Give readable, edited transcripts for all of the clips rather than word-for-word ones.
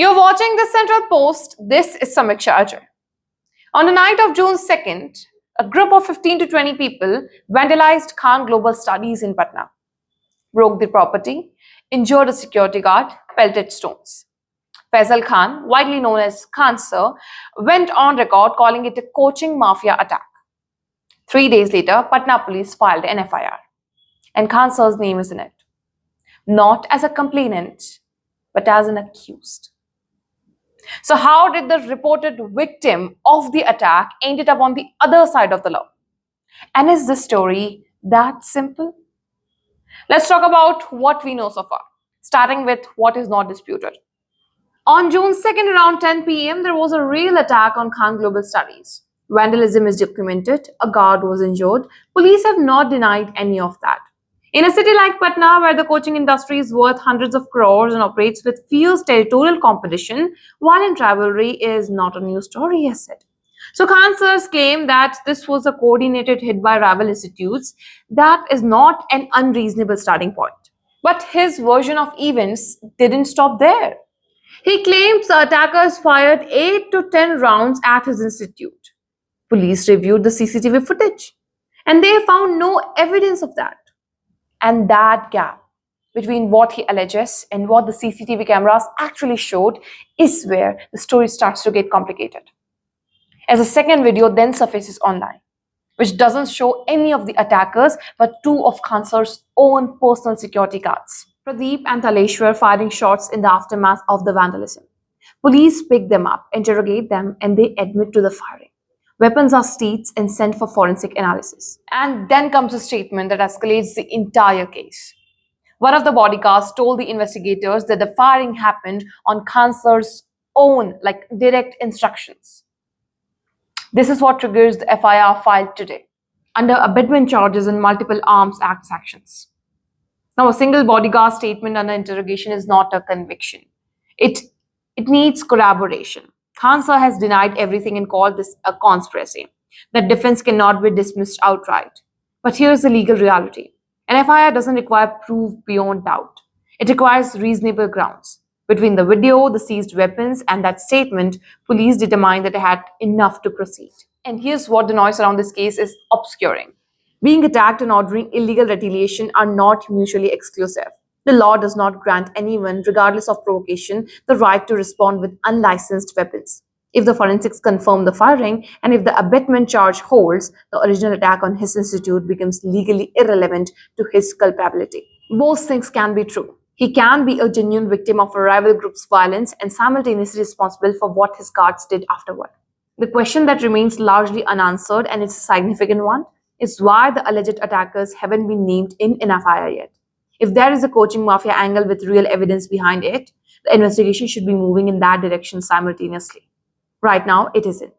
You're watching the Central Post. This is Samiksha Ajay. On the night of June 2nd, a group of 15 to 20 people vandalized Khan Global Studies in Patna, broke the property, injured a security guard, pelted stones. Faisal Khan, widely known as Khan Sir, went on record calling it a coaching mafia attack. 3 days later, Patna police filed an FIR, and Khan Sir's name is in it, not as a complainant, but as an accused. So how did the reported victim of the attack ended up on the other side of the law? And is this story that simple? Let's talk about what we know so far, starting with what is not disputed. On June 2nd, around 10 p.m., there was a real attack on Khan Global Studies. Vandalism is documented, a guard was injured. Police have not denied any of that. In a city like Patna, where the coaching industry is worth hundreds of crores and operates with fierce territorial competition, violent rivalry is not a new story, as said. So Khan Sir's claim that this was a coordinated hit by rival institutes, that is not an unreasonable starting point. But his version of events didn't stop there. He claims the attackers fired 8 to 10 rounds at his institute. Police reviewed the CCTV footage, and they found no evidence of that. And that gap between what he alleges and what the CCTV cameras actually showed is where the story starts to get complicated. As a second video then surfaces online, which doesn't show any of the attackers but two of Khan Sir's own personal security guards, Pradeep and Taleshwar, firing shots in the aftermath of the vandalism. Police pick them up, interrogate them, and they admit to the firing. Weapons are seized and sent for forensic analysis. And then comes a statement that escalates the entire case. One of the bodyguards told the investigators that the firing happened on Khan Sir's own, direct instructions. This is what triggers the FIR filed today, under abetment charges and multiple Arms Act actions. Now, a single bodyguard statement under interrogation is not a conviction. It needs corroboration. Khan Sir has denied everything and called this a conspiracy. The defense cannot be dismissed outright. But here's the legal reality. An FIR doesn't require proof beyond doubt. It requires reasonable grounds. Between the video, the seized weapons, and that statement, police determined that they had enough to proceed. And here's what the noise around this case is obscuring. Being attacked and ordering illegal retaliation are not mutually exclusive. The law does not grant anyone, regardless of provocation, the right to respond with unlicensed weapons. If the forensics confirm the firing, and if the abetment charge holds, the original attack on his institute becomes legally irrelevant to his culpability. Both things can be true. He can be a genuine victim of a rival group's violence and simultaneously responsible for what his guards did afterward. The question that remains largely unanswered, and it's a significant one, is why the alleged attackers haven't been named in an FIR yet. If there is a coaching mafia angle with real evidence behind it, the investigation should be moving in that direction simultaneously. Right now, it isn't.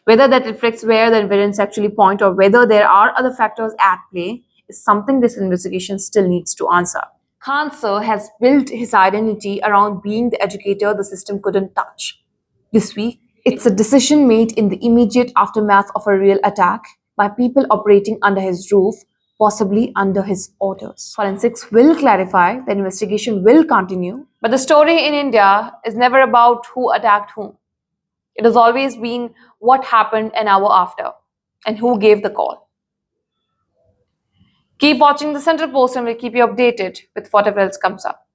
Whether that reflects where the evidence actually point or whether there are other factors at play is something this investigation still needs to answer. Khan Sir has built his identity around being the educator the system couldn't touch. This week, it's a decision made in the immediate aftermath of a real attack by people operating under his roof, possibly under his orders. Forensics will clarify, the investigation will continue, but the story in India is never about who attacked whom. It has always been what happened an hour after and who gave the call. Keep watching the Central Post and we'll keep you updated with whatever else comes up.